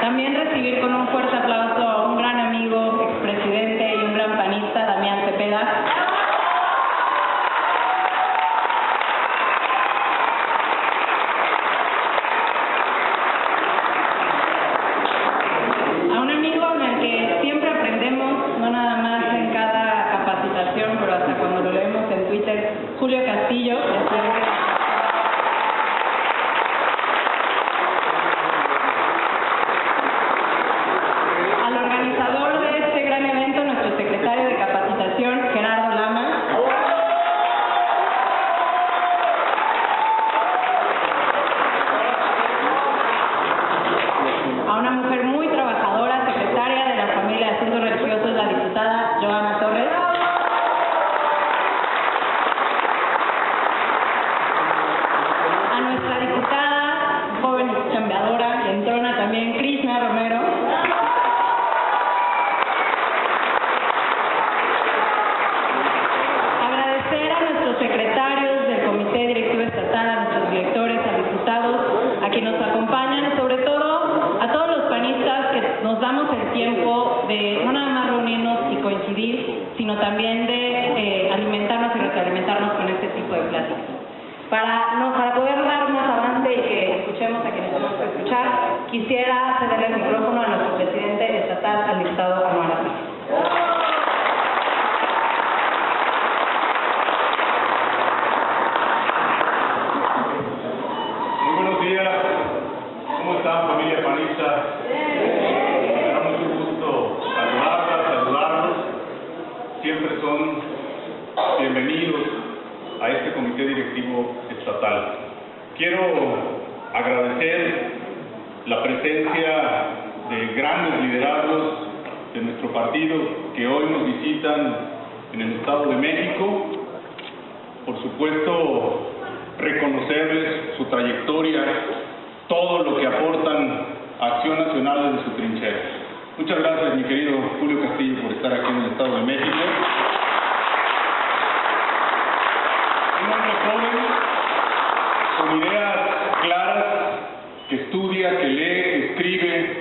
También recibir con un fuerte aplauso a un gran amigo, expresidente y un gran panista, Damián Cepeda. A un amigo con el que siempre aprendemos, no nada más en cada capacitación, pero hasta cuando lo leemos en Twitter, Julio Castillo, presidente. A una mujer muy trabajadora, secretaria de la Familia de Asuntos Religiosos, la diputada Joana Torres. A nuestra diputada, joven y chambeadora, y entrona también, Krishna Romero. Agradecer a nuestros secretarios del Comité Directivo Estatal, a nuestros directores, a diputados, a quienes nos acompañan, y sobre todo a todos los panistas que nos damos el tiempo de no nada más reunirnos y coincidir, sino también de alimentarnos y retroalimentarnos con este tipo de pláticas. Para poder dar más avance y que escuchemos a quienes tenemos que escuchar, quisiera ceder el micrófono a nuestro presidente estatal, al diputado Anuar Azar. ¿Cómo están, familia panista? Me da mucho gusto saludarlos. Siempre son bienvenidos a este comité directivo estatal. Quiero agradecer la presencia de grandes liderazgos de nuestro partido que hoy nos visitan en el Estado de México. Por supuesto, reconocerles su trayectoria, todo lo que aportan a Acción Nacional desde su trinchera. Muchas gracias, mi querido Julio Castillo, por estar aquí en el Estado de México. Un hombre joven, con ideas claras, que estudia, que lee, que escribe,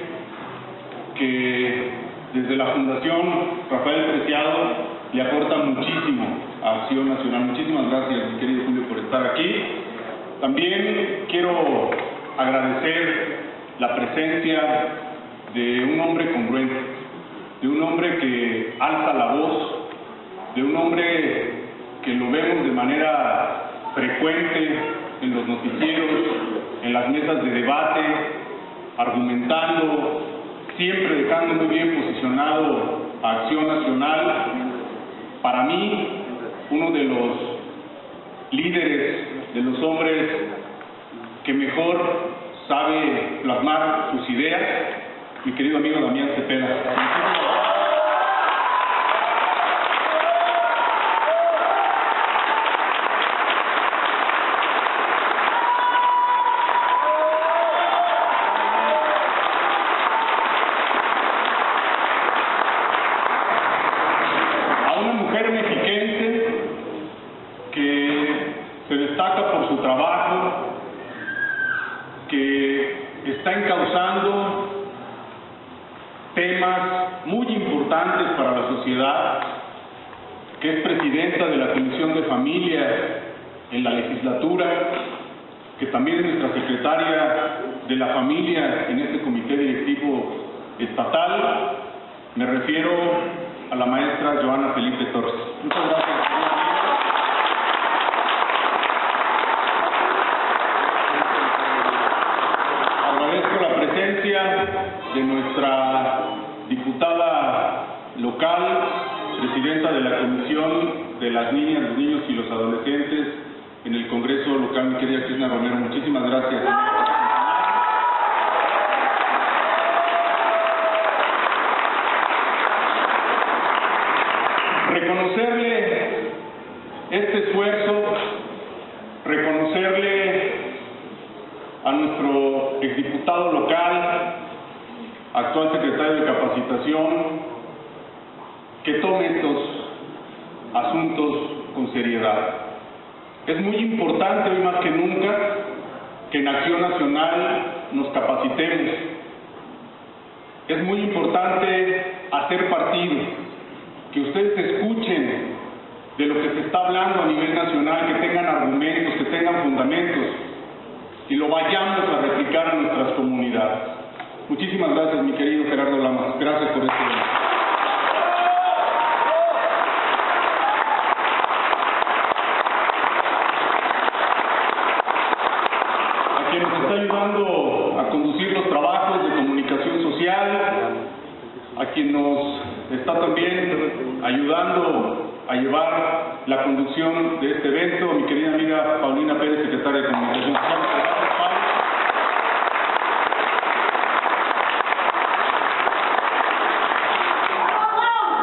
que desde la Fundación Rafael Preciado le aporta muchísimo a Acción Nacional. Muchísimas gracias, mi querido Julio, por estar aquí. También quiero agradecer la presencia de un hombre congruente, de un hombre que alza la voz, de un hombre que lo vemos de manera frecuente en los noticieros, en las mesas de debate, argumentando, siempre dejando muy bien posicionado a Acción Nacional. Para mí, uno de los líderes, de los hombres que mejor sabe plasmar sus ideas, mi querido amigo Damián Cepeda. A una mujer mexiquense que se destaca por su trabajo, que está encauzando temas muy importantes para la sociedad, que es presidenta de la Comisión de Familia en la legislatura, que también es nuestra secretaria de la Familia en este comité directivo estatal. Me refiero a la maestra Joana Felipe Torres. Muchas gracias. Agradezco la presencia de nuestra diputada local, presidenta de la Comisión de las Niñas, los Niños y los Adolescentes en el Congreso local, mi querida Krishna Romero. Muchísimas gracias. Reconocerle este esfuerzo, reconocerle a nuestro exdiputado local, actual secretario de Capacitación, que tome estos asuntos con seriedad. Es muy importante hoy más que nunca que en Acción Nacional nos capacitemos, es muy importante hacer partido, que ustedes escuchen de lo que se está hablando a nivel nacional, que tengan argumentos, que tengan fundamentos, y lo vayamos a replicar a nuestras comunidades. Muchísimas gracias, mi querido Gerardo Lamas. Gracias por este evento. A quien nos está ayudando a conducir los trabajos de comunicación social, a quien nos está también ayudando a llevar la conducción de este evento, mi querida amiga Paulina Pérez, secretaria de Comunicación Social.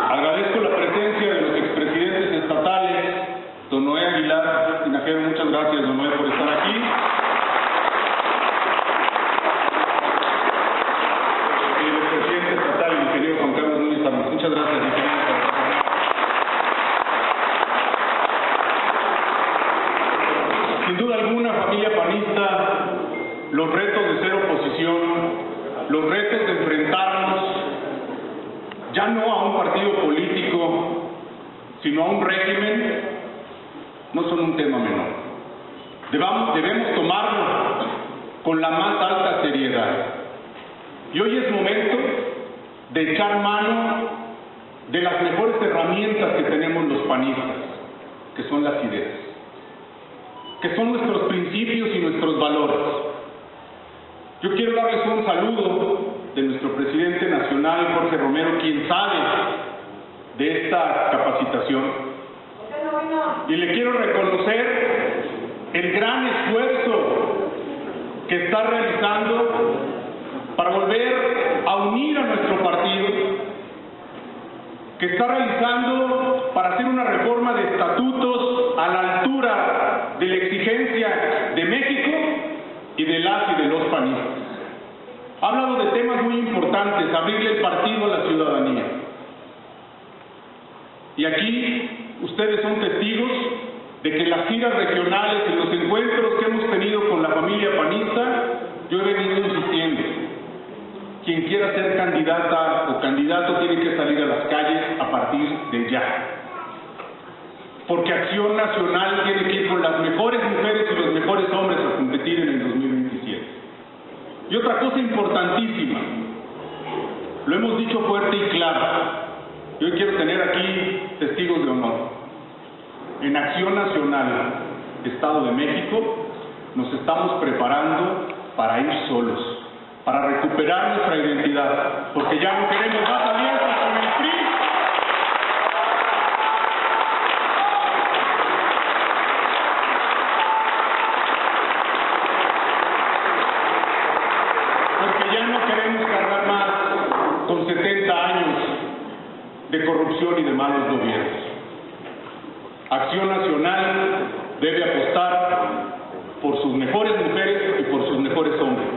Agradezco la presencia de los expresidentes estatales, don Noé Aguilar Tinajero, muchas gracias, don Noé, por estar aquí. Y el expresidente estatal, mi querido Juan Carlos Núñez Armas, muchas gracias, mi querido. Sin duda alguna, familia panista, los retos de ser oposición, los retos de enfrentarnos ya no a un partido político, sino a un régimen, no son un tema menor. Debemos tomarlo con la más alta seriedad. Y hoy es momento de echar mano de las mejores herramientas que tenemos los panistas, que son las ideas, que son nuestros principios y nuestros valores. Yo quiero darles un saludo de nuestro presidente nacional, Jorge Romero, quien sabe de esta capacitación. Y le quiero reconocer el gran esfuerzo que está realizando para volver a unir a nuestro partido, que está realizando para hacer una reforma de estatutos a la altura de la exigencia de México y de las y de los panistas. Ha hablado de temas muy importantes, abrirle el partido a la ciudadanía. Y aquí ustedes son testigos de que en las giras regionales, en los encuentros que hemos tenido con la familia panista, yo he venido insistiendo. Quien quiera ser candidata o candidato tiene que salir a las calles a partir de ya. Porque Acción Nacional tiene que ir con las mejores mujeres y los mejores hombres a competir en el 2027. Y otra cosa importantísima, lo hemos dicho fuerte y claro, yo quiero tener aquí testigos de honor. En Acción Nacional, Estado de México, nos estamos preparando para ir solos, para recuperar nuestra identidad, porque ya no queremos más alianzas con el PRI. Porque ya no queremos cargar más con 70 años de corrupción y de malos gobiernos. Acción Nacional debe apostar por sus mejores mujeres y por sus mejores hombres.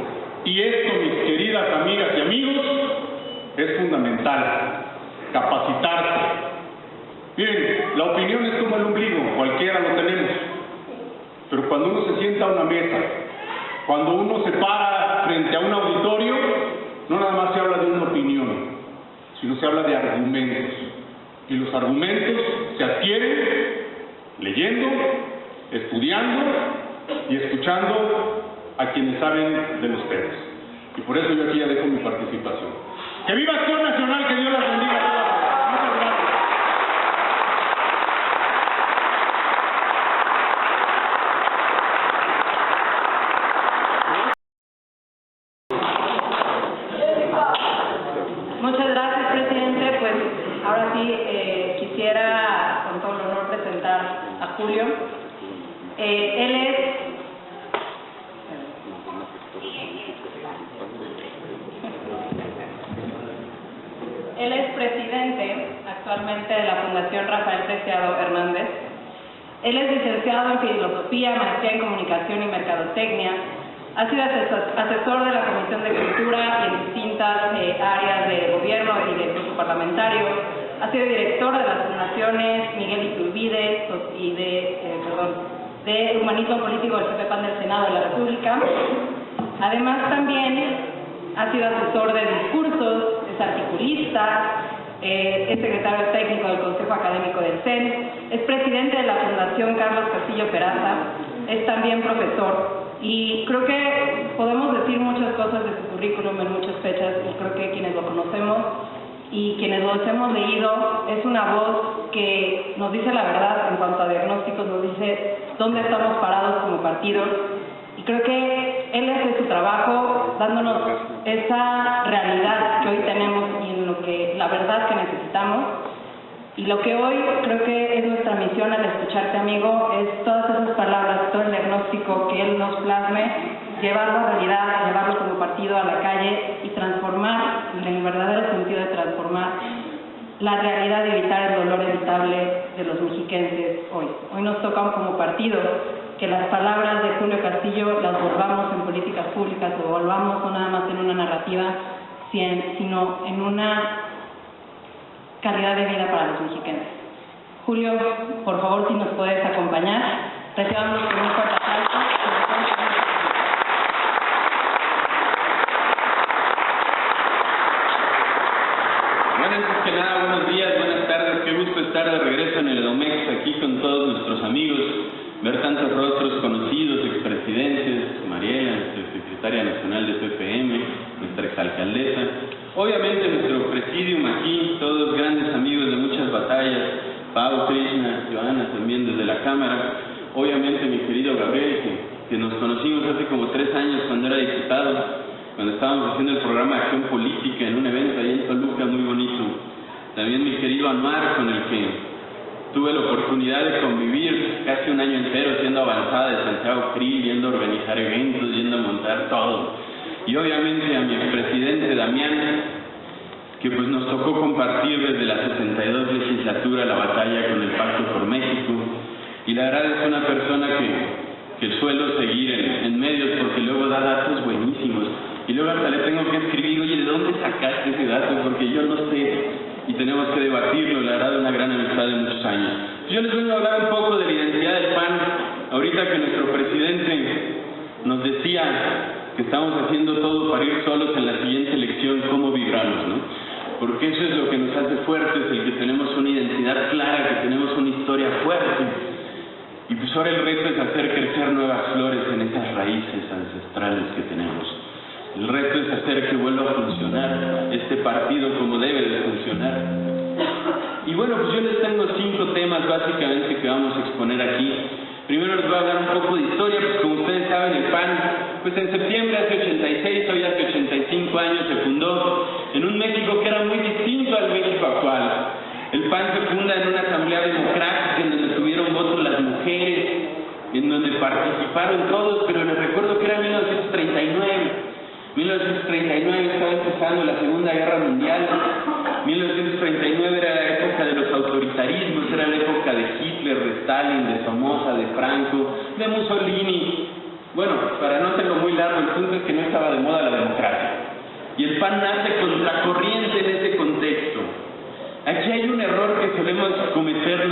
Y esto, mis queridas amigas y amigos, es fundamental, capacitarse. Miren, la opinión es como el ombligo, cualquiera lo tenemos. Pero cuando uno se sienta a una mesa, cuando uno se para frente a un auditorio, no nada más se habla de una opinión, sino se habla de argumentos. Y los argumentos se adquieren leyendo, estudiando y escuchando a quienes saben de los temas. Y por eso yo aquí ya dejo mi participación. ¡Que viva Acción Nacional! ¡Que Dios las bendiga a todas! Muchas gracias. Muchas gracias, presidente. Pues ahora sí quisiera, con todo el honor, presentar a Julio. Él es presidente actualmente de la Fundación Rafael Preciado Hernández. Él es licenciado en Filosofía, Maestría en Comunicación y Mercadotecnia. Ha sido asesor de la Comisión de Cultura en distintas áreas de gobierno y del grupo parlamentario. Ha sido director de las fundaciones Miguel Iturbide y de Humanismo Político del CPPAN del Senado de la República. Además, también ha sido asesor de discursos, es articulista, es secretario técnico del Consejo Académico del CEN, es presidente de la Fundación Carlos Castillo Peraza, es también profesor. Y creo que podemos decir muchas cosas de su currículum en muchas fechas, y creo que quienes lo conocemos y quienes los hemos leído, es una voz que nos dice la verdad en cuanto a diagnósticos, nos dice dónde estamos parados como partido, y creo que él hace su trabajo dándonos esa realidad que hoy tenemos y en lo que la verdad que necesitamos. Y lo que hoy creo que es nuestra misión al escucharte, amigo, es todas esas palabras, todo el diagnóstico que él nos plasme, llevarlo a realidad, llevarlo como partido a la calle y transformar, en el verdadero sentido de transformar la realidad y evitar el dolor evitable de los mexiquenses hoy. Hoy nos toca como partido que las palabras de Julio Castillo las volvamos en políticas públicas, o volvamos no nada más en una narrativa, sino en una calidad de vida para los mexicanos. Julio, por favor, si nos puedes acompañar, recibamos con un fuerte aplauso. Bueno, antes que nada, buenos días, buenas tardes, qué gusto estar de regreso en el Edomex, aquí con todos nuestros amigos, ver tantos rostros conocidos, expresidentes, Mariela, nuestra secretaria nacional de PPM, nuestra exalcaldesa, obviamente nuestro presidium aquí, todos grandes amigos de muchas batallas, Pau, Krishna, Joana también desde la Cámara, obviamente mi querido Gabriel, que nos conocimos hace como 3 años cuando era diputado, cuando estábamos haciendo el programa de acción política en un evento ahí en Toluca muy bonito. También mi querido Anwar, con el que tuve la oportunidad de convivir casi un año entero siendo avanzada de Santiago Krill, yendo a organizar eventos, yendo a montar todo. Y obviamente a mi expresidente Damián, que pues nos tocó compartir desde la 62 legislatura la batalla con el Pacto por México. Y la verdad es una persona que suelo seguir en medios porque luego da datos buenísimos. Y luego hasta le tengo que escribir, oye, ¿de dónde sacaste ese dato? Porque yo no sé. Y tenemos que debatirlo, la verdad, una gran amistad de muchos años. Yo les vengo a hablar un poco de la identidad del PAN. Ahorita que nuestro presidente nos decía que estamos haciendo todo para ir solos en la siguiente elección, ¿cómo vibramos, no? Porque eso es lo que nos hace fuertes, el que tenemos una identidad clara, que tenemos una historia fuerte. Y pues ahora el reto es hacer crecer nuevas flores en esas raíces ancestrales que tenemos. El reto es hacer que vuelva a funcionar este partido como debe de funcionar. Y bueno, pues yo les tengo 5 temas básicamente que vamos a exponer aquí. Primero les voy a hablar un poco de historia, pues como ustedes saben el PAN, pues en septiembre hace 86, hoy hace 85 años se fundó en un México que era muy distinto al México actual. El PAN se funda en una asamblea democrática en donde tuvieron voto las mujeres, en donde participaron todos, pero les recuerdo que era 1939. 1939 estaba empezando la Segunda Guerra Mundial. 1939 era la época de los autoritarismos, era la época de Hitler, de Stalin, de Somoza, de Franco, de Mussolini. Bueno, para no hacerlo muy largo, el punto es que no estaba de moda la democracia. Y el PAN nace contracorriente en ese contexto. Aquí hay un error que solemos cometer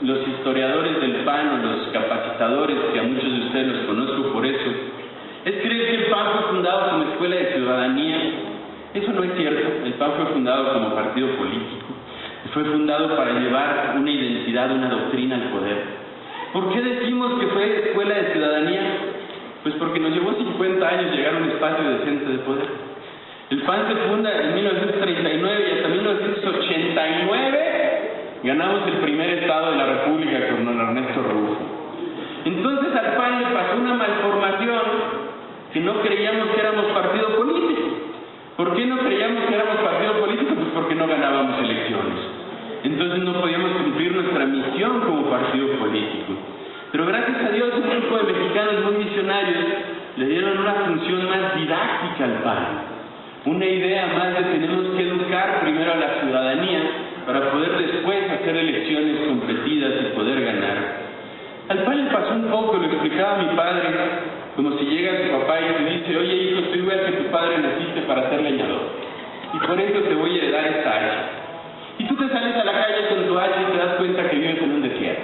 los historiadores del PAN o los capacitadores, que a muchos de ustedes los conozco por eso, es creer que el PAN fue fundado como escuela de ciudadanía. Eso no es cierto. El PAN fue fundado como partido político. Fue fundado para llevar una identidad, una doctrina al poder. ¿Por qué decimos que fue escuela de ciudadanía? Pues porque nos llevó 50 años llegar a un espacio decente de poder. El PAN se funda en 1939 y hasta 1989 ganamos el primer estado de la República con don Ernesto Rufo. Entonces al PAN le pasó una malformación que no creíamos que éramos partido político. ¿Por qué no creíamos que éramos partido político? Pues porque no ganábamos elecciones. Entonces no podíamos cumplir nuestra misión como partido político. Pero gracias a Dios un grupo de mexicanos muy visionarios le dieron una función más didáctica al PAN. Una idea más de tenemos que educar primero a la ciudadanía para poder después hacer elecciones competidas y poder ganar. Al PAN le pasó un poco, lo explicaba mi padre, como si llega tu papá y te dice, oye hijo, estoy igual que tu padre naciste para ser leñador, y por eso te voy a heredar esta hacha. Y tú te sales a la calle con tu hacha y te das cuenta que vives en un desierto.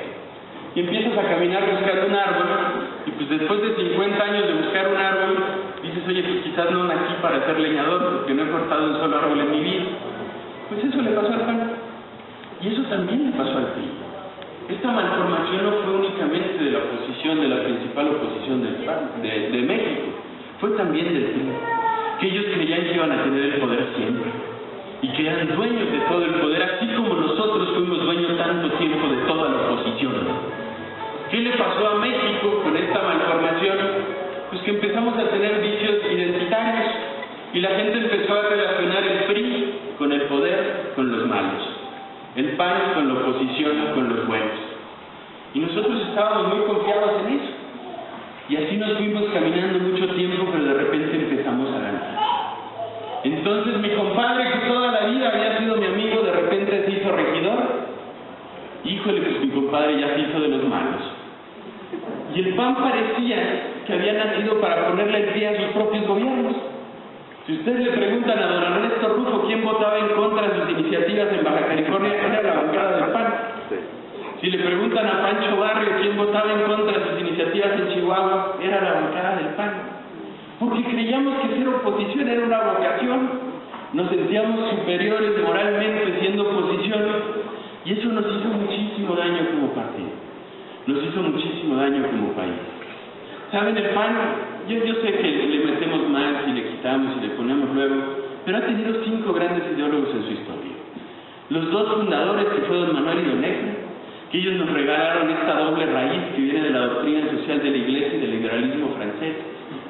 Y empiezas a caminar buscando un árbol, y pues después de 50 años de buscar un árbol, Dices, oye, pues quizás no nací para ser leñador, porque no he cortado un solo árbol en mi vida. Pues eso le pasó al PAN. Y eso también le pasó al PRI. Esta malformación no fue únicamente de la oposición, de la principal oposición del PAN, de México, fue también del PRI, que ellos creían que iban a tener el poder siempre, y que eran dueños de todo el poder, así como nosotros fuimos dueños tanto tiempo de toda la oposición. ¿Qué le pasó a México con esta malformación? Pues que empezamos a tener vicios identitarios, y la gente empezó a relacionar el PRI con el poder, con los malos, el PAN con la oposición, con los buenos. Y nosotros estábamos muy confiados en eso. Y así nos fuimos caminando mucho tiempo, pero de repente empezamos a ganar. Entonces mi compadre, que toda la vida había sido mi amigo, de repente se hizo regidor. Híjole, pues mi compadre ya se hizo de los malos. Y el PAN parecía que había nacido para ponerle el pie a sus propios gobiernos. Si ustedes le preguntan a don Ernesto Rufo quién votaba en contra de sus iniciativas en Baja California, era la bancada del PAN. Si le preguntan a Pancho Barrio quién votaba en contra de sus iniciativas en Chihuahua, era la bancada del PAN. Porque creíamos que ser oposición era una vocación. Nos sentíamos superiores moralmente siendo oposición, y eso nos hizo muchísimo daño como partido. Nos hizo muchísimo daño como país. ¿Saben? El PAN, yo sé que le metemos más y le quitamos y le ponemos luego, pero ha tenido 5 grandes ideólogos en su historia. Los 2 fundadores, que fue don Manuel y don Néctor, que ellos nos regalaron esta doble raíz que viene de la doctrina social de la Iglesia y del liberalismo francés,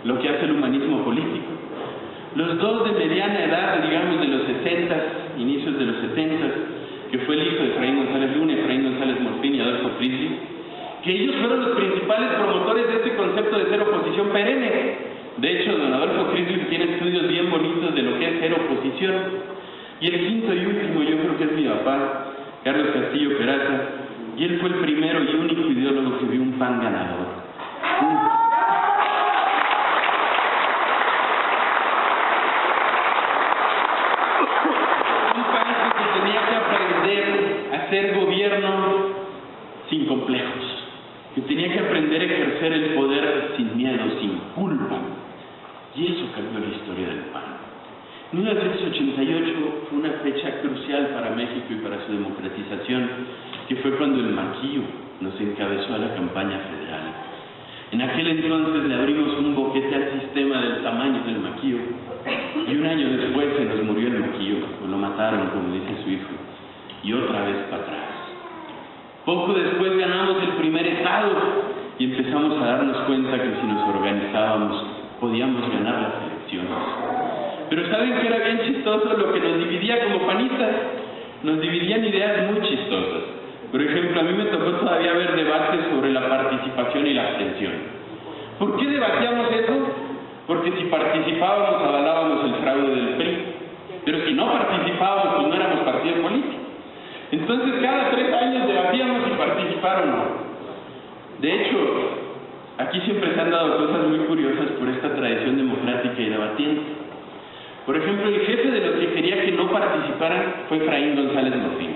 lo que hace el humanismo político. Los 2 de mediana edad, digamos de los 60, inicios de los 70, que fue el hijo de Efraín González Luna, Efraín González Morfín y Adolfo Crisli, que ellos fueron los principales promotores de este concepto de ser oposición perenne. De hecho, don Adolfo Crisli tiene estudios bien bonitos de lo que es ser oposición. Y el 5 y último, yo creo que es mi papá, Carlos Castillo Peraza, y él fue el primero y único ideólogo que vio un PAN ganador. Un país que tenía que aprender a hacer gobierno sin complejos, que tenía que aprender a ejercer el poder sin miedo, sin culpa. Y eso cambió la historia del PAN. 1988 fue una fecha crucial para México y para su democratización, que fue cuando el Maquillo nos encabezó a la campaña federal. En aquel entonces le abrimos un boquete al sistema del tamaño del Maquillo, y un año después se nos murió el Maquillo, o lo mataron, como dice su hijo, y otra vez para atrás. Poco después ganamos el primer estado y empezamos a darnos cuenta que si nos organizábamos podíamos ganar las elecciones. Pero ¿saben qué era bien chistoso? Lo que nos dividía como panistas, nos dividían ideas muy chistosas. Por ejemplo, a mí me tocó todavía ver debates sobre la participación y la abstención. ¿Por qué debatíamos eso? Porque si participábamos avalábamos el fraude del PRI, pero si no participábamos pues no éramos partido político. Entonces cada 3 años debatíamos si participar o no. De hecho, aquí siempre se han dado cosas muy curiosas por esta tradición democrática y debatiente. Por ejemplo, el jefe de los que quería que no participaran fue Efraín González Morfín.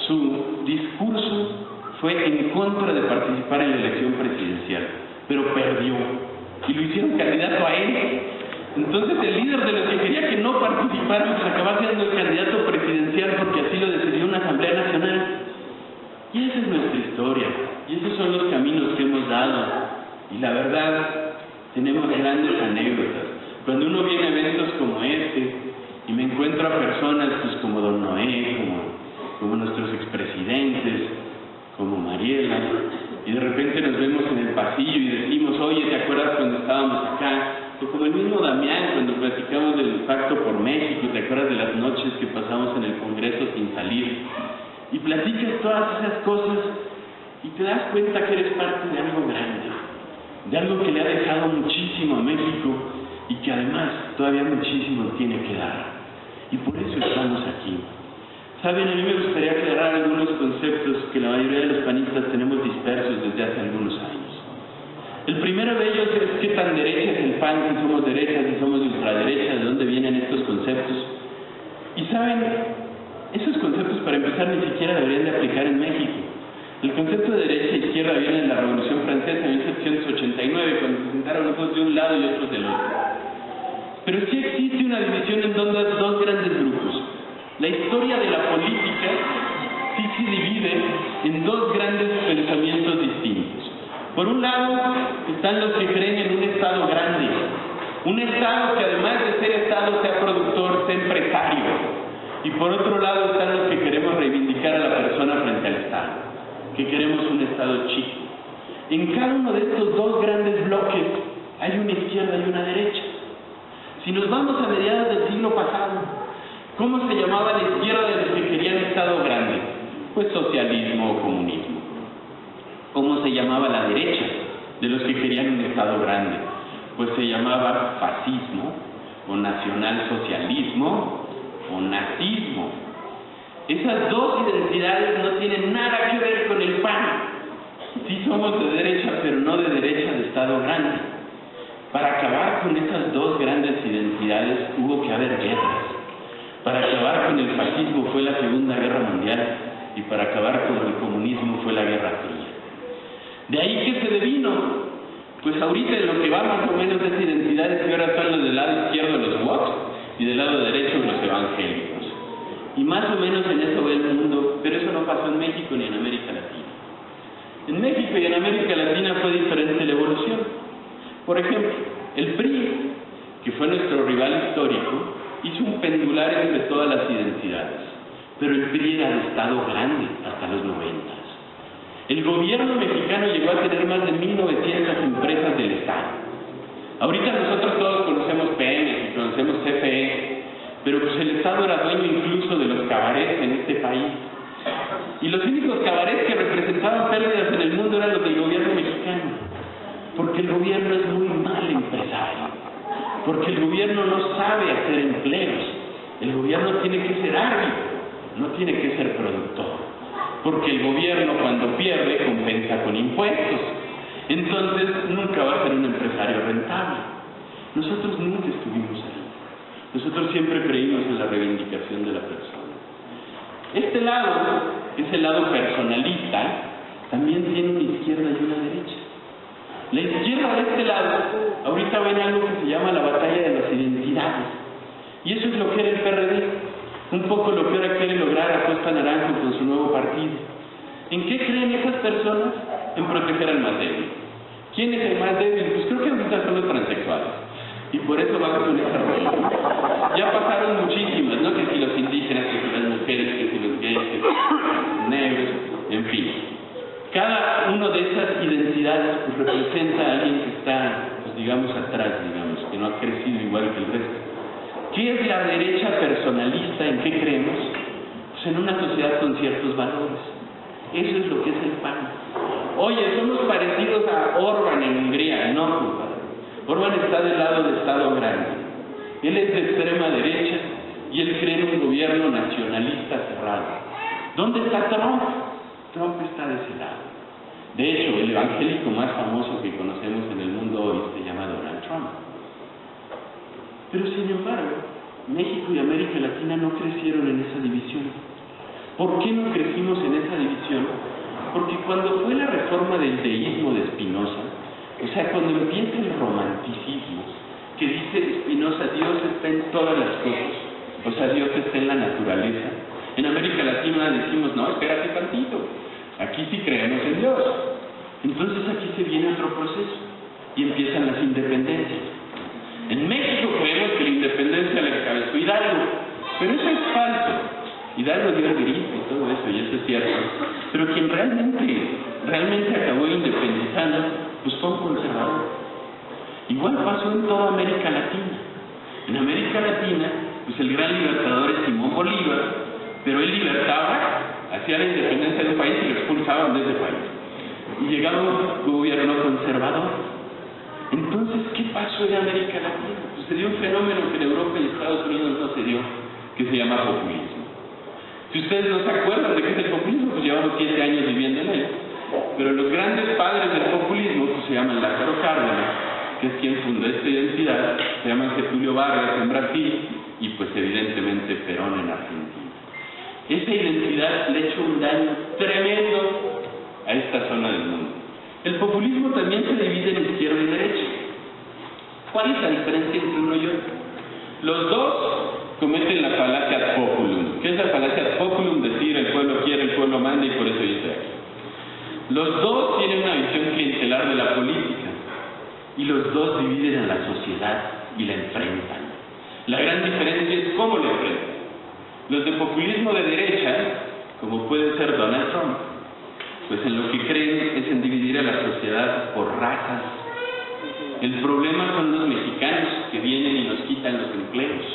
Su discurso fue en contra de participar en la elección presidencial, pero perdió, y lo hicieron candidato a él. Entonces el líder de los que quería que no participáramos acababa siendo el candidato presidencial porque así lo decidió una Asamblea Nacional. Y esa es nuestra historia, y esos son los caminos que hemos dado. Y la verdad, tenemos grandes anécdotas. Cuando uno viene a eventos como este, y me encuentro a personas pues, como don Noé, como nuestros expresidentes, como Mariela, y de repente nos vemos en el pasillo y decimos, oye, ¿te acuerdas cuando estábamos acá? O como el mismo Damián, cuando platicamos del Pacto por México, ¿te acuerdas de las noches que pasamos en el Congreso sin salir? Y platicas todas esas cosas y te das cuenta que eres parte de algo grande, de algo que le ha dejado muchísimo a México y que además todavía muchísimo tiene que dar. Y por eso estamos aquí. Saben, a mí me gustaría aclarar algunos conceptos que la mayoría de los panistas tenemos dispersos desde hace algunos años. El primero de ellos es qué tan derecha es el PAN, si somos derechas, si somos ultraderecha, de dónde vienen estos conceptos. Y saben, esos conceptos para empezar ni siquiera deberían de aplicar en México. El concepto de derecha e izquierda viene de la Revolución Francesa en 1789, cuando se sentaron unos de un lado y otros del otro. Pero sí existe una división en dos grandes grupos. La historia de la política sí se divide en dos grandes pensamientos distintos. Por un lado están los que creen en un Estado grande, un Estado que además de ser Estado sea productor, sea empresario. Y por otro lado están los que queremos reivindicar a la persona frente al Estado, que queremos un Estado chico. En cada uno de estos dos grandes bloques hay una izquierda y una derecha. Si nos vamos a mediados del siglo pasado, ¿cómo se llamaba la izquierda de los que querían Estado grande? Pues socialismo o comunismo. ¿Cómo se llamaba la derecha de los que querían un Estado grande? Pues se llamaba fascismo, o nacionalsocialismo, o nazismo. Esas dos identidades no tienen nada que ver con el PAN. Sí somos de derecha, pero no de derecha de Estado grande. Para acabar con esas dos grandes identidades hubo que haber guerras. Para acabar con el fascismo fue la Segunda Guerra Mundial, y para acabar con el comunismo fue la Guerra Fría. De ahí que se devino, pues ahorita lo que va más o menos de esa identidad es que ahora son los del lado izquierdo los woke y del lado derecho los evangélicos. Y más o menos en eso ve el mundo, pero eso no pasó en México ni en América Latina. En México y en América Latina fue diferente la evolución. Por ejemplo, el PRI, que fue nuestro rival histórico, hizo un pendular entre todas las identidades, pero el PRI era de Estado grande hasta los 90. El gobierno mexicano llegó a tener más de 1,900 empresas del Estado. Ahorita nosotros todos conocemos Pemex y conocemos CFE, pero pues el Estado era dueño incluso de los cabarets en este país. Y los únicos cabarets que representaban pérdidas en el mundo eran los del gobierno mexicano, porque el gobierno es muy mal empresario, porque el gobierno no sabe hacer empleos, el gobierno tiene que ser árbitro, no tiene que ser productor, porque el gobierno cuando pierde compensa con impuestos, entonces nunca va a ser un empresario rentable. Nosotros nunca estuvimos ahí, nosotros siempre creímos en la reivindicación de la persona. Este lado, que es el lado personalista, también tiene una izquierda y una derecha. La izquierda de este lado, ahorita ven algo que se llama la batalla de las identidades, y eso es lo que era el PRD, un poco lo que ahora quiere lograr Acosta Naranjo con su nuevo partido. ¿En qué creen esas personas? En proteger al más débil. ¿Quién es el más débil? Pues creo que ahorita son los transexuales, y por eso van con esa rola. Ya pasaron muchísimas, ¿no? Que si los indígenas, que si las mujeres, que si los gays, que si los negros, en fin. Cada una de esas identidades pues representa a alguien que está, pues digamos, atrás, digamos, que no ha crecido igual que el resto. ¿Qué es la derecha personalista? ¿En qué creemos? Pues en una sociedad con ciertos valores. Eso es lo que es el PAN. Oye, somos parecidos a Orbán en Hungría. No, compadre. Orbán está del lado de Estado grande. Él es de extrema derecha y él cree en un gobierno nacionalista cerrado. ¿Dónde está Trump? Trump está de ese lado. De hecho, el evangélico más famoso que conocemos en el mundo hoy se llama Donald Trump. Pero sin embargo, México y América Latina no crecieron en esa división. ¿Por qué no crecimos en esa división? Porque cuando fue la reforma del deísmo de Spinoza, o sea, cuando empieza el romanticismo, que dice Spinoza, Dios está en todas las cosas, o sea, Dios está en la naturaleza. En América Latina decimos, no, espérate tantito, aquí sí creemos en Dios. Entonces aquí se viene otro proceso y empiezan las independencias. En México creemos que la independencia la encabezó Hidalgo, pero eso es falso. Hidalgo dio el grito y todo eso, y eso es cierto. Pero quien realmente acabó independizando, pues fue un conservador. Igual pasó en toda América Latina. En América Latina, pues el gran libertador es Simón Bolívar, pero él libertaba, hacía la independencia de un país y lo expulsaban de ese país. Y llegaba un gobierno conservador. Entonces, ¿qué pasó en América Latina? Pues se dio un fenómeno que en Europa y Estados Unidos no se dio, que se llama populismo. Si ustedes no se acuerdan de qué es el populismo, pues llevamos 7 años viviendo en él. Pero los grandes padres del populismo, pues se llaman Lázaro Cárdenas, que es quien fundó esta identidad, se llaman Getúlio Vargas en Brasil y pues evidentemente Perón en Argentina. Esa identidad le ha hecho un daño tremendo a esta zona del mundo. El populismo también se divide en izquierda y derecha. ¿Cuál es la diferencia entre uno y otro? Los dos cometen la falacia ad populum. ¿Qué es la falacia ad populum? Decir el pueblo quiere, el pueblo manda y por eso yo estoy aquí. Los dos tienen una visión clientelar de la política y los dos dividen a la sociedad y la enfrentan. La gran diferencia es cómo la enfrentan. Los de populismo de derecha, como puede ser Donald Trump, pues en lo que creen es en dividir a la sociedad por razas. El problema son los mexicanos que vienen y nos quitan los empleos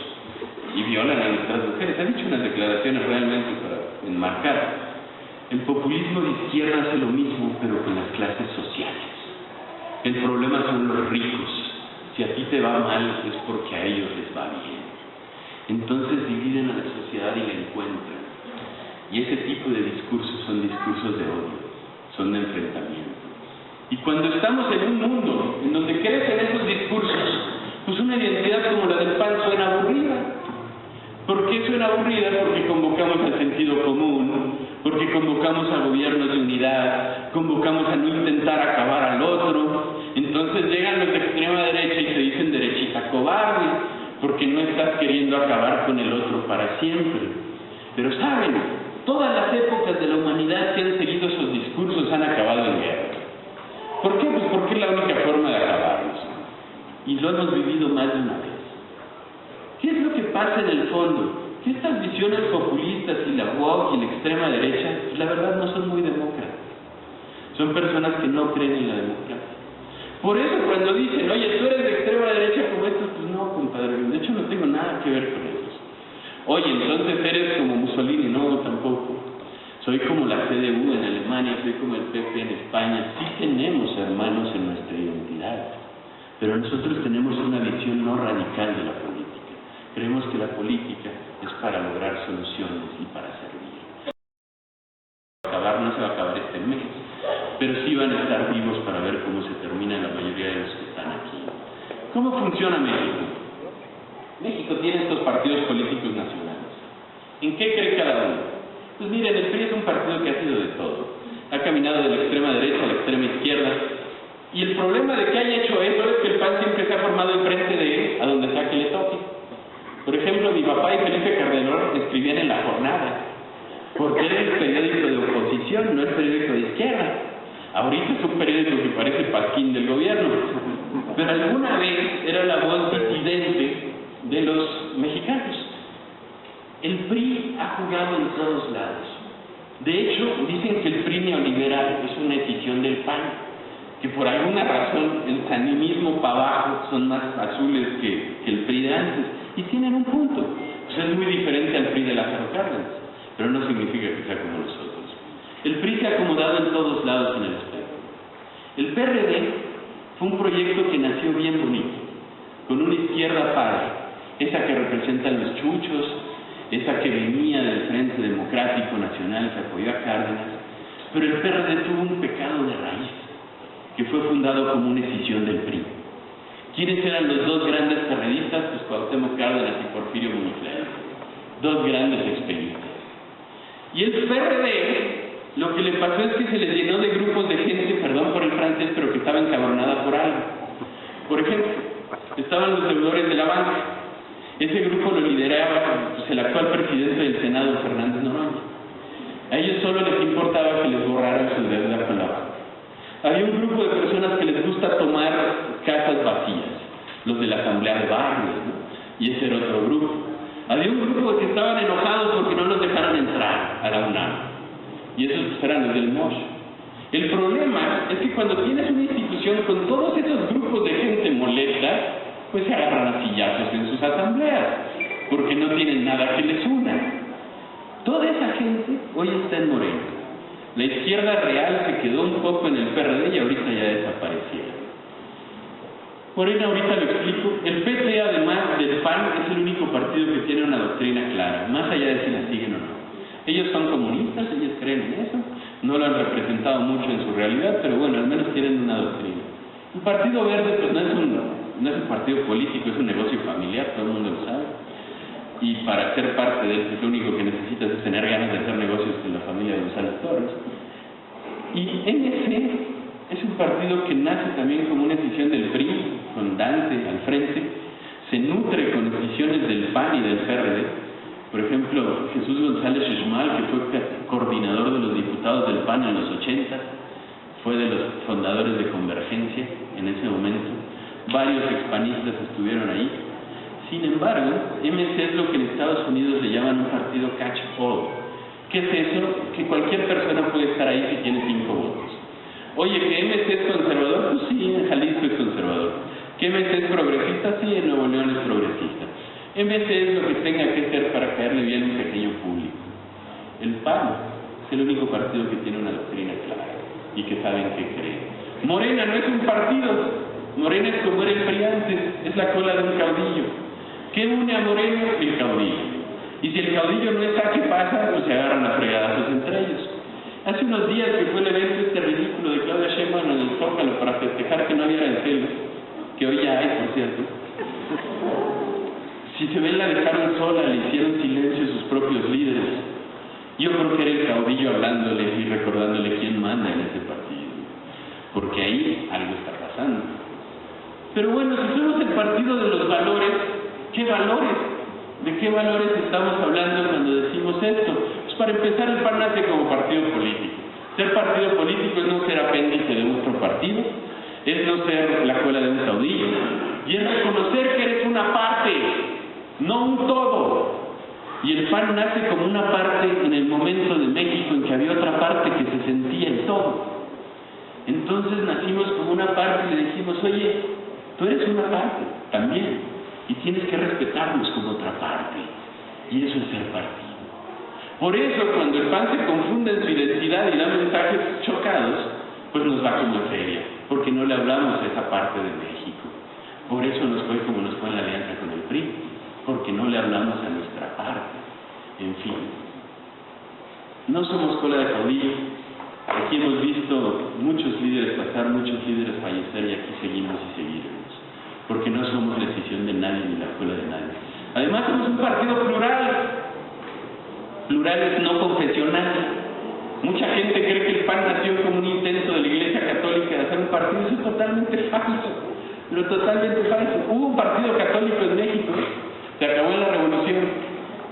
y violan a nuestras mujeres. Ha dicho unas declaraciones realmente para enmarcar. El populismo de izquierda hace lo mismo, pero con las clases sociales. El problema son los ricos. Si a ti te va mal, es porque a ellos les va bien. Entonces dividen a la sociedad y la encuentran. Y ese tipo de discursos son discursos de odio, son de enfrentamiento. Y cuando estamos en un mundo en donde crecen esos discursos, pues una identidad como la del PAN suena aburrida. ¿Por qué suena aburrida? Porque convocamos al sentido común, porque convocamos a gobiernos de unidad, convocamos a no intentar acabar al otro. Entonces llegan los de extrema derecha y se dicen derechita cobarde, porque no estás queriendo acabar con el otro para siempre. Pero saben, todas las épocas de la humanidad que han seguido esos discursos han acabado en guerra. ¿Por qué? Pues porque es la única forma de acabarlos. Y lo hemos vivido más de una vez. ¿Qué es lo que pasa en el fondo? Que estas visiones populistas y la woke y la extrema derecha, pues la verdad no son muy demócratas. Son personas que no creen en la democracia. Por eso cuando dicen, oye, tú eres de extrema derecha como estos, pues no, compadre, de hecho no tengo nada que ver con esos. Oye, entonces eres como Mussolini, no, tampoco. Soy como la CDU en Alemania, soy como el PP en España. Sí tenemos hermanos en nuestra identidad, pero nosotros tenemos una visión no radical de la política. Creemos que la política es para lograr soluciones y para servir. No se va a acabar este mes, pero sí van a estar vivos para ver cómo se termina la mayoría de los que están aquí. ¿Cómo funciona México? México tiene estos partidos políticos nacionales. ¿En qué cree cada uno? Pues miren, el PRI es un partido que ha sido de todo. Ha caminado de la extrema derecha a la extrema izquierda. Y el problema de que haya hecho eso es que el PAN siempre se ha formado enfrente de él, a donde sea que le toque. Por ejemplo, mi papá y Felipe Calderón escribían en La Jornada, porque era el periódico de oposición, no el periódico de izquierda. Ahorita es un periódico que parece pasquín del gobierno, pero alguna vez era la voz disidente de los mexicanos. El PRI ha jugado en todos lados. De hecho, dicen que el PRI neoliberal es una escisión del PAN, que por alguna razón el sanimismo para abajo son más azules que el PRI de antes, y tienen un punto. Pues es muy diferente al PRI de Lázaro Cárdenas, pero no significa que sea como nosotros. El PRI se ha acomodado en todos lados en el espectro. El PRD fue un proyecto que nació bien bonito, con una izquierda padre, esa que representa a los chuchos, esa que venía del Frente Democrático Nacional que apoyó a Cárdenas, pero el PRD tuvo un pecado de raíz, que fue fundado como una escisión del PRI. ¿Quiénes eran los dos grandes perredistas? Pues Cuauhtémoc Cárdenas y Porfirio Muñoz, dos grandes experiencias. Y el PRD, lo que le pasó es que se les llenó de grupos de gente, perdón por el francés, pero que estaba encabronada por algo. Por ejemplo, estaban los deudores de la banca. Ese grupo lo lideraba pues, el actual presidente del Senado, Fernández Noroña. A ellos solo les importaba que les borraran sus deudas con la banca. Había un grupo de personas que les gusta tomar casas vacías, los de la Asamblea de Barrios, ¿no? Y ese era otro grupo. Había un grupo que estaban enojados porque no los dejaron entrar a la UNAM, y esos pues, eran los del MOSH. El problema es que cuando tienes una institución con todos esos grupos de gente molesta, pues se agarran a sillazos en sus asambleas, porque no tienen nada que les una. Toda esa gente hoy está en Morena. La izquierda real se quedó un poco en el PRD y ahorita ya desapareció. Morena, ahorita lo explico. El PT, además del PAN, es el único partido que tiene una doctrina clara, más allá de si la siguen o no. Ellos son comunistas, ellos creen en eso, no lo han representado mucho en su realidad, pero bueno, al menos tienen una doctrina. El Partido Verde, pues no es un partido político, es un negocio familiar, todo el mundo lo sabe. Y para ser parte de él, pues lo único que necesitas es tener ganas de hacer negocios con la familia de González Torres. Y MC es un partido que nace también como una escisión del PRI, con Dante al frente, se nutre con escisiones del PAN y del PRD. Por ejemplo, Jesús González Xixmal, que fue coordinador de los diputados del PAN en los 80, fue de los fundadores de Convergencia en ese momento. Varios expanistas estuvieron ahí. Sin embargo, MC es lo que en Estados Unidos le llaman un partido catch-all. ¿Qué es eso? Que cualquier persona puede estar ahí si tiene 5 votos. Oye, ¿que MC es conservador? Pues sí, en Jalisco es conservador. ¿Que MC es progresista? Sí, en Nuevo León es progresista. MC es lo que tenga que ser para caerle bien a un pequeño público. El PAN es el único partido que tiene una doctrina clara y que saben qué creen. Morena no es un partido. Morena es como era el PRI antes, es la cola de un caudillo. ¿Qué une a Morena? El caudillo. Y si el caudillo no está, ¿qué pasa? Pues se agarran a fregadazos entre ellos. Hace unos días que fue el evento este ridículo de Claudia Sheinbaum en el Zócalo para festejar que no había aranceles, que hoy ya hay, por cierto. Si se ven, la dejaron sola, le hicieron silencio a sus propios líderes. Yo creo que era el caudillo hablándole y recordándole quién manda en ese partido, porque ahí algo está pasando. Pero bueno, si somos el partido de los valores, ¿qué valores? ¿De qué valores estamos hablando cuando decimos esto? Pues para empezar, el PAN nace como partido político. Ser partido político es no ser apéndice de otro partido, es no ser la cola de un caudillo, y es reconocer que eres una parte, no un todo. Y el PAN nace como una parte en el momento de México en que había otra parte que se sentía el todo. Entonces nacimos como una parte y le dijimos, oye, tú eres una parte también, y tienes que respetarnos como otra parte. Y eso es ser partido. Por eso, cuando el PAN se confunde en su identidad y da mensajes chocados, pues nos va como en feria, porque no le hablamos a esa parte de México. Por eso nos fue como nos fue en la alianza con el PRI, porque no le hablamos a nuestra parte. En fin, no somos cola de caudillo. Aquí hemos visto muchos líderes pasar, muchos líderes fallecer, y aquí seguimos y seguiremos, porque no somos la decisión de nadie ni la cola de nadie. Además, somos un partido plural. Plural es no confesional. Mucha gente cree que el PAN nació como un intento de la Iglesia Católica de hacer un partido. Eso es totalmente falso, pero totalmente falso. Hubo un partido católico en México, se acabó en la Revolución.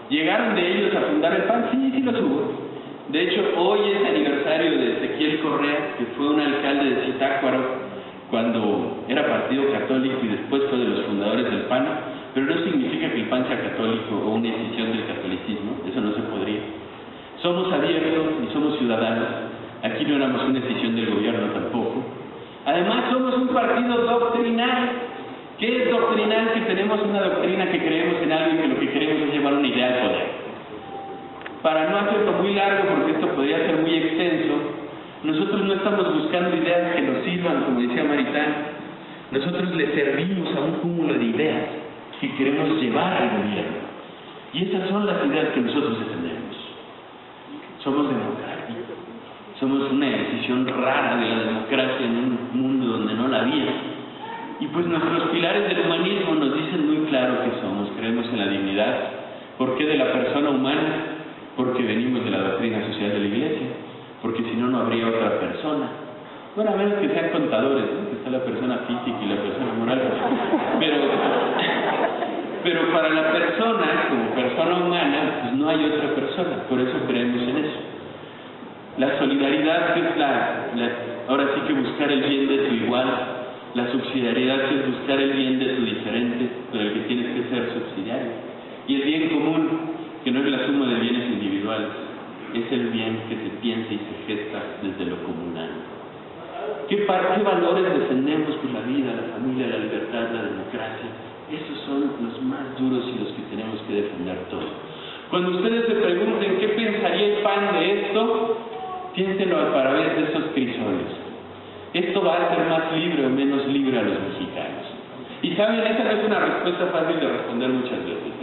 ¿Llegaron de ellos a fundar el PAN? Sí los hubo. De hecho, hoy es aniversario de Ezequiel Correa, que fue un alcalde de Zitácuaro cuando era partido católico y después fue de los fundadores del PAN, pero no significa que el PAN sea católico o una escisión del catolicismo, eso no se podría. Somos abiertos y somos ciudadanos. Aquí no éramos una escisión del gobierno tampoco. Además, somos un partido doctrinal. ¿Qué es doctrinal? Si tenemos una doctrina que creemos en algo y que lo que queremos es llevar una idea al poder. Para no hacerlo muy largo, porque esto podría ser muy extenso, nosotros no estamos buscando ideas que nos sirvan, como decía Maritán. Nosotros le servimos a un cúmulo de ideas que queremos llevar al gobierno. Y esas son las ideas que nosotros defendemos. Somos democráticos. Somos una decisión rara de la democracia en un mundo donde no la había. Y pues nuestros pilares del humanismo nos dicen muy claro que somos. Creemos en la dignidad. ¿Por qué de la persona humana? Porque venimos de la doctrina social de la Iglesia. Porque si no, no habría otra persona. Bueno, a menos que sean contadores, ¿no? Que está la persona física y la persona moral. Pero para la persona, como persona humana, pues no hay otra persona. Por eso creemos en eso. La solidaridad, que es ahora sí que buscar el bien de tu igual. La subsidiariedad, que es buscar el bien de tu diferente, pero el que tienes que ser subsidiario. Y el bien común, que no es la suma de bienes individuales, es el bien que se piensa y se gesta desde lo comunal. ¿Qué valores defendemos? Pues la vida, la familia, la libertad, la democracia. Esos son los más duros y los que tenemos que defender todos. Cuando ustedes se pregunten qué pensaría el PAN de esto, piénsenlo a través de esos crisoles. Esto va a hacer más libre o menos libre a los mexicanos. Y saben, esa no es una respuesta fácil de responder muchas veces.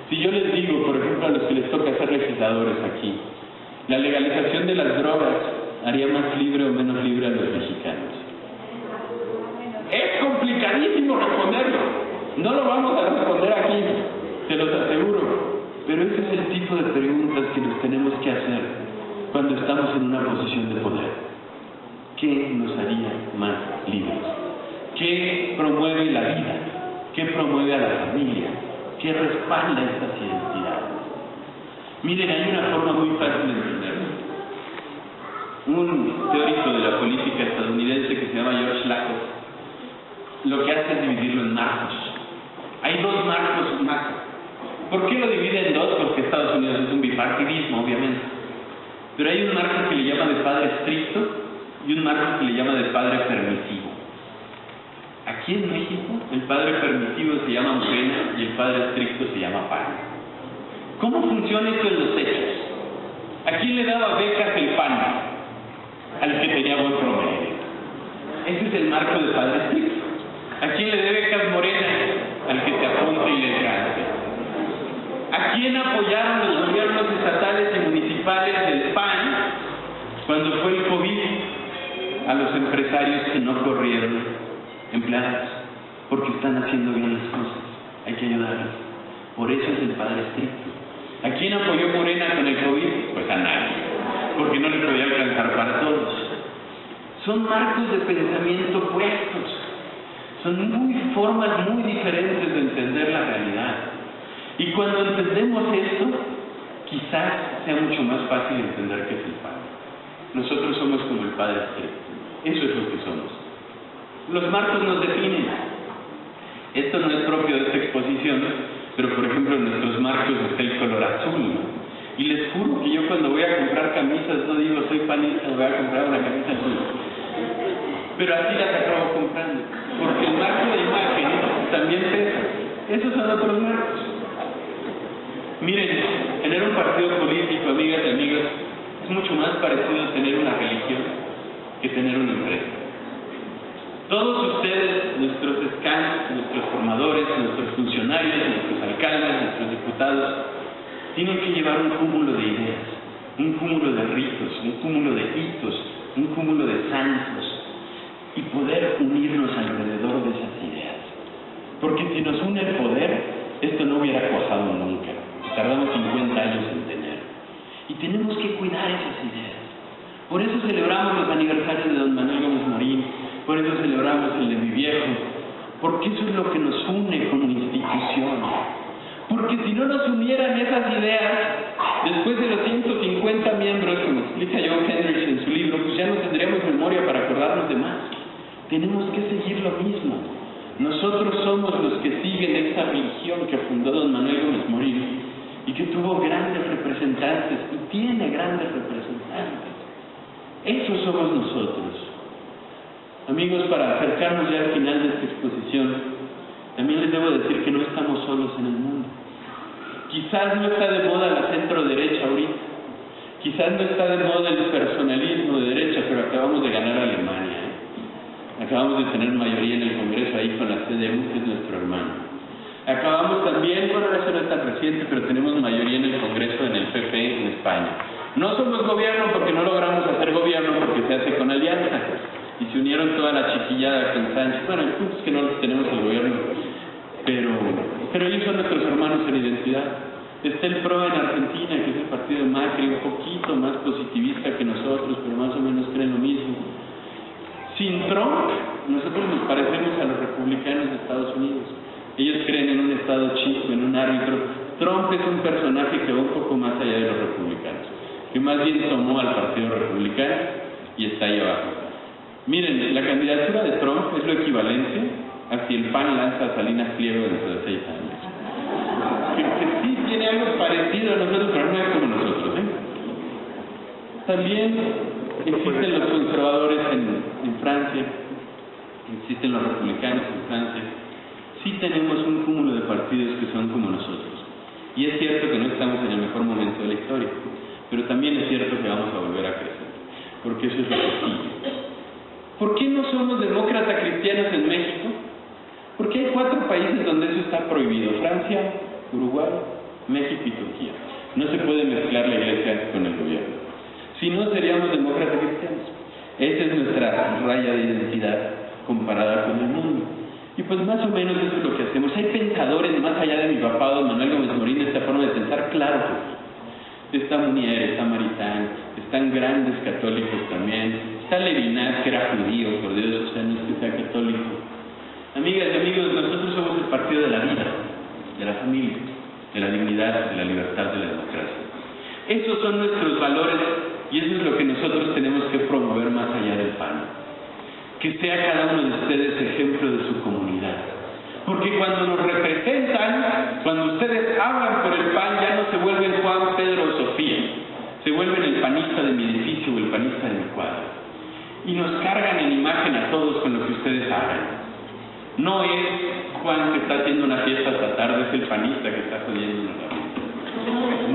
Si yo les digo, por ejemplo, a los que les toca ser legisladores aquí, la legalización de las drogas haría más libre o menos libre a los mexicanos. Es complicadísimo responderlo. No lo vamos a responder aquí, se los aseguro. Pero ese es el tipo de preguntas que nos tenemos que hacer cuando estamos en una posición de poder. ¿qué nos haría más libres? ¿Qué promueve la vida? ¿Qué promueve a la familia? ¿Qué respalda estas identidades? Miren, hay una forma muy fácil de entenderlo. Un teórico de la política estadounidense que se llama George Lakoff lo que hace es dividirlo en marcos. Hay dos marcos macro. ¿Por qué lo divide en dos? Porque Estados Unidos es un bipartidismo, obviamente. Pero hay un marco que le llama de padre estricto y un marco que le llama de padre permisivo. Aquí en México, el padre permisivo se llama Morena y el padre estricto se llama PAN. ¿Cómo funciona esto en los hechos? ¿A quién le daba becas el PAN? Al que tenía buen promedio. Ese es el marco de padre estricto. ¿A quién le dé becas Morena? Al que te apunte y le alcance. ¿A quién apoyaron los gobiernos estatales y municipales del PAN cuando fue el COVID? A los empresarios que no corrieron empleados, porque están haciendo bien las cosas. Hay que ayudarlos. Por eso es el padre estricto. ¿A quién apoyó Morena con el COVID? Pues a nadie, porque no le podía alcanzar para todos. Son marcos de pensamiento opuestos. Son formas muy diferentes de entender la realidad. Y cuando entendemos esto, quizás sea mucho más fácil entender qué es el Padre. Nosotros somos como el Padre estricto. Eso es lo que somos. Los marcos nos definen. Esto no es propio de esta exposición, pero por ejemplo en nuestros marcos está el color azul, ¿no? Y les juro que yo cuando voy a comprar camisas no digo soy panista, voy a comprar una camisa azul. Pero así las acabo comprando, porque el marco de imagen también pesa. Esos son otros marcos. Miren, tener un partido político, amigas y amigos, es mucho más parecido a tener una religión que tener una empresa. Todos ustedes, nuestros scans, nuestros formadores, nuestros funcionarios, nuestros alcaldes, nuestros diputados, tienen que llevar un cúmulo de ideas, un cúmulo de ritos, un cúmulo de hitos, un cúmulo de santos, y poder unirnos alrededor de esas ideas. Porque si nos une el poder, esto no hubiera cuajado nunca. Tardamos 50 años en tener. Y tenemos que cuidar esas ideas. Por eso celebramos los aniversarios de don Manuel Gómez Morín, por eso celebramos el de mi viejo, porque eso es lo que nos une como institución. Porque si no nos unieran esas ideas, después de los 150 miembros, como explica John Hendricks en su libro, pues ya no tendríamos memoria para acordarnos de más. Tenemos que seguir lo mismo. Nosotros somos los que siguen esta religión que fundó don Manuel Gómez Morín y que tuvo grandes representantes y tiene grandes representantes. Esos somos nosotros. Amigos, para acercarnos ya al final de esta exposición, también les debo decir que no estamos solos en el mundo. Quizás no está de moda la centro-derecha ahorita, quizás no está de moda el personalismo de derecha, pero acabamos de ganar a Alemania. Acabamos de tener mayoría en el Congreso ahí con la CDU, que es nuestro hermano. Acabamos también, bueno, eso no es tan reciente, pero tenemos mayoría en el Congreso, en el PP, en España. No somos gobierno porque no logramos hacer gobierno porque se hace con alianza. Y se unieron toda la chiquillada con Sánchez. Bueno, el punto es que no tenemos el gobierno. Pero ellos son nuestros hermanos en identidad. Está el PRO en Argentina, que es el partido de Macri, un poquito más positivista que nosotros, pero más o menos creen lo mismo. Sin Trump, nosotros nos parecemos a los republicanos de Estados Unidos. Ellos creen en un estado chico, en un árbitro. Trump es un personaje que va un poco más allá de los republicanos, que más bien tomó al partido republicano y está ahí abajo. Miren, la candidatura de Trump es lo equivalente a si el PAN lanza a Salinas Pliego dentro de 6 años. Que sí tiene algo parecido a nosotros, pero no es como nosotros, ¿eh? También existen los conservadores en Francia, existen los republicanos en Francia. Sí tenemos un cúmulo de partidos que son como nosotros. Y es cierto que no estamos en el mejor momento de la historia, pero también es cierto que vamos a volver a crecer, porque eso es lo que sigue. ¿Por qué no somos demócratas cristianos en México? Porque hay 4 países donde eso está prohibido: Francia, Uruguay, México y Turquía. No se puede mezclar la iglesia con el gobierno. Si no, seríamos demócratas cristianos. Esa es nuestra raya de identidad comparada con el mundo. Y pues más o menos eso es lo que hacemos. Hay pensadores más allá de mi papá, don Manuel Gómez Morín, esta forma de pensar, claro que sí. Está Munier, está Maritain, están grandes católicos también, Está Levinas, que era judío, por Dios, o sea, no es que sea católico. Amigas y amigos, nosotros somos el partido de la vida, de la familia, de la dignidad, de la libertad, de la democracia. Esos son nuestros valores y eso es lo que nosotros tenemos que promover más allá del PAN. Que sea cada uno de ustedes ejemplo de su comunidad. Porque cuando nos representan, cuando ustedes hablan por el PAN, ya no se vuelven Juan, Pedro o Sofía. Se vuelven el panista de mi edificio o el panista de mi cuadra. Y nos cargan en imagen a todos con lo que ustedes hagan. No es Juan que está haciendo una fiesta esta tarde, es el panista que está jodiendo la fiesta.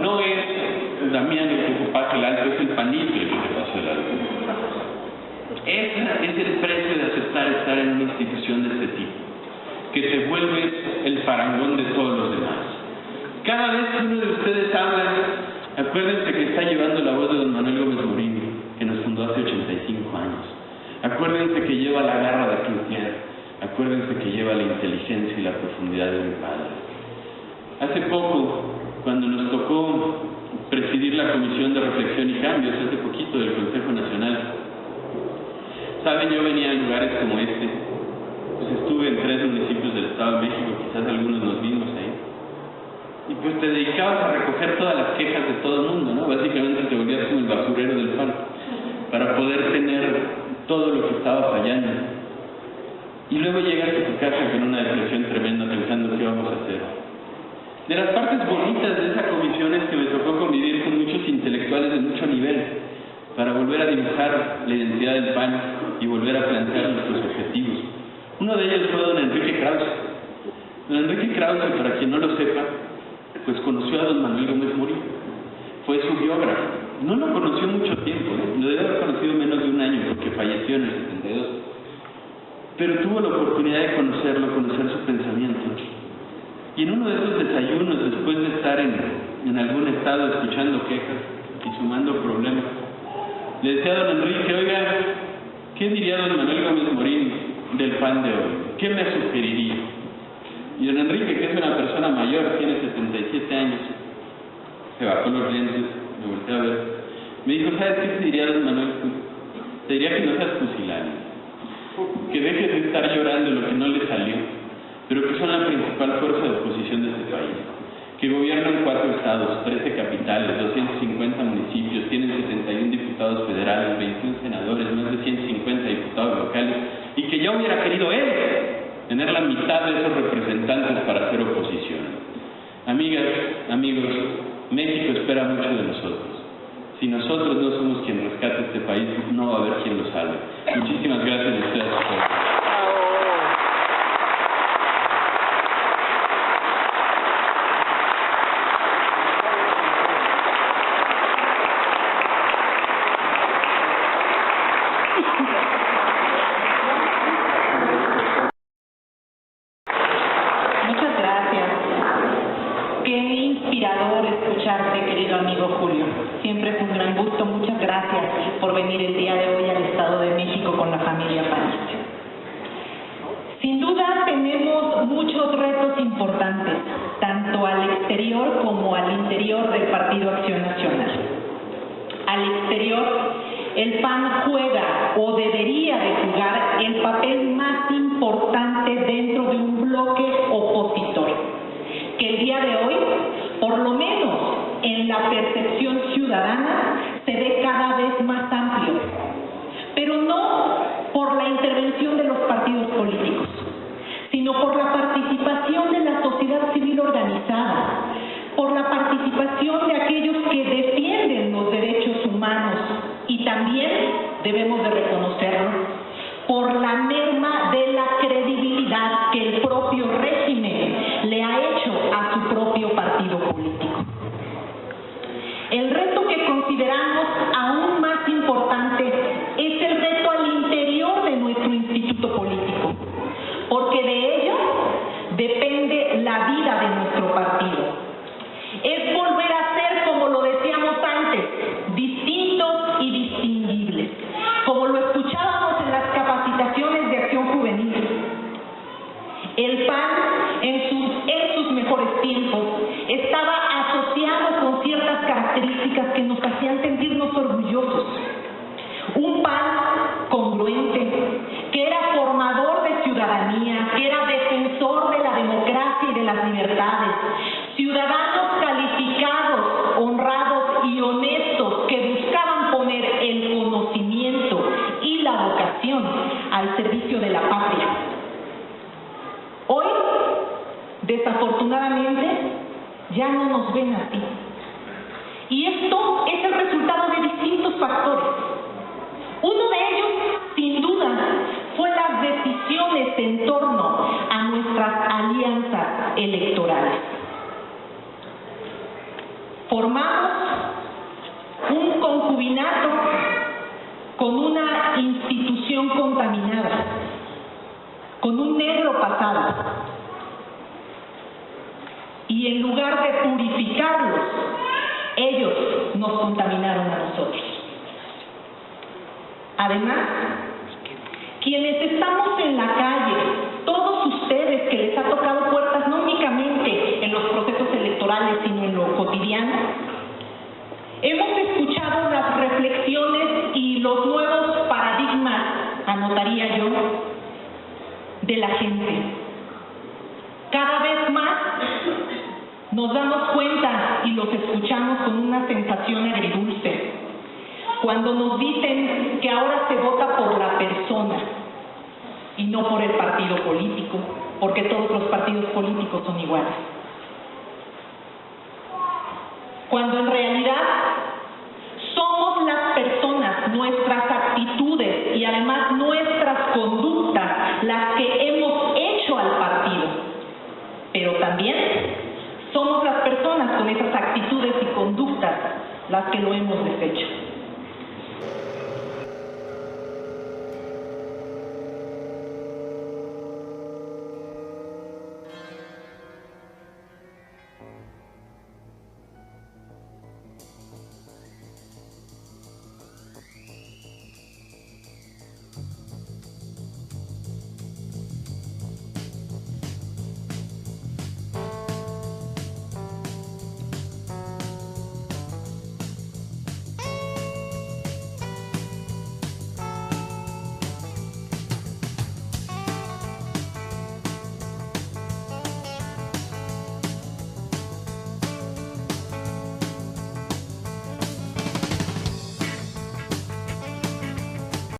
No es Damián el que se pasa el alto, es el panista el que se pasa el alto. Ese es el precio de aceptar estar en una institución de este tipo, que te vuelves el parangón de todos los demás. Cada vez que uno de ustedes habla, acuérdense que está llevando la voz de don Manuel Gómez Morín, que nos fundó hace 85 años. Acuérdense que lleva la garra de Cloutier. Acuérdense que lleva la inteligencia y la profundidad de mi padre. Hace poco, cuando nos tocó presidir la Comisión de Reflexión y Cambios, hace poquito del Consejo Nacional, saben, yo venía a lugares como este, pues estuve en 3 municipios del Estado de México, quizás algunos nos vimos ahí, y pues te dedicabas a recoger todas las quejas de todo el mundo, ¿no? Básicamente te volvías como el basurero del PAN, para poder tener todo lo que estaba fallando. Y luego llegas a tu casa con una depresión tremenda pensando qué vamos a hacer. De las partes bonitas de esa comisión es que me tocó convivir con muchos intelectuales de mucho nivel para volver a dibujar la identidad del PAN y volver a plantear nuestros objetivos. Uno de ellos fue don Enrique Krause. Don Enrique Krause, para quien no lo sepa, pues conoció a don Manuel Gómez Morín. Fue su biógrafo. No lo conoció mucho tiempo, lo debe haber conocido menos de un año porque falleció en el 72. Pero tuvo la oportunidad de conocerlo, conocer su pensamiento. Y en uno de esos desayunos, después de estar en algún estado escuchando quejas y sumando problemas, le decía a don Enrique, oiga, ¿qué diría don Manuel Gómez Morín del PAN de hoy? ¿Qué me sugeriría? Y don Enrique, que es una persona mayor, tiene 77 años, se bajó los lentes, me volteó a ver, me dijo, ¿sabes qué te diría don Manuel? Te diría que no seas pusilánime, que dejes de estar llorando lo que no le salió, pero que son la principal fuerza de oposición de este país, que gobiernan 4 estados, 13 capitales, 250 municipios, tienen 71 diputados federales, 21 senadores, más de 150 diputados locales, y que ya hubiera querido él tener la mitad de esos representantes para hacer oposición. Amigas, amigos, México espera mucho de nosotros. Si nosotros no somos quien rescate este país, no va a haber quien lo salve. Muchísimas gracias a ustedes. Muchas gracias. Qué inspirador escucharte, querido amigo Julio. Siempre es un gran gusto. Muchas gracias por venir el día de hoy al Estado de México con la familia panista. Sin duda tenemos muchos retos importantes, tanto al exterior como al interior del Partido Acción Nacional. Al exterior, el PAN juega o debería de jugar el papel más importante dentro de un bloque opositor, que el día de hoy, por lo menos en la percepción ciudadana, se ve cada vez más amplio, pero no por la intervención de los partidos políticos, sino por la participación de la sociedad civil organizada, por la participación de aquellos que defienden los derechos humanos y también, debemos de reconocerlo, por la merma de la credibilidad que el propio régimen le ha hecho a su propio partido político. El reto que consideramos aún más importante es el reto al interior de nuestro instituto político, porque de ello depende la vida de nuestro partido. Es volver a ser, como lo decíamos antes, distintos y distinguibles, como lo escuchábamos en las capacitaciones de Acción Juvenil. El PAN, en sus mejores tiempos, estaba asociado con ciertas características ya no nos ven así. Y esto es el resultado de distintos factores. Uno de ellos, sin duda, fue las decisiones en torno a nuestras alianzas electorales. Formamos un concubinato con una institución contaminada, con un negro pasado. Y en lugar de purificarlos, ellos nos contaminaron a nosotros. Además, quienes estamos en la calle, todos ustedes que les ha tocado puertas no únicamente en los procesos electorales, sino en lo cotidiano, hemos escuchado las reflexiones y los nuevos paradigmas, anotaría yo, de la gente. Cada vez más nos damos cuenta y los escuchamos con una sensación agridulce cuando nos dicen que ahora se vota por la persona y no por el partido político, porque todos los partidos políticos son iguales. Cuando en realidad somos las personas, nuestras actitudes y además nuestras conductas las que hemos hecho al partido, pero también somos las personas con esas actitudes y conductas las que lo hemos deshecho.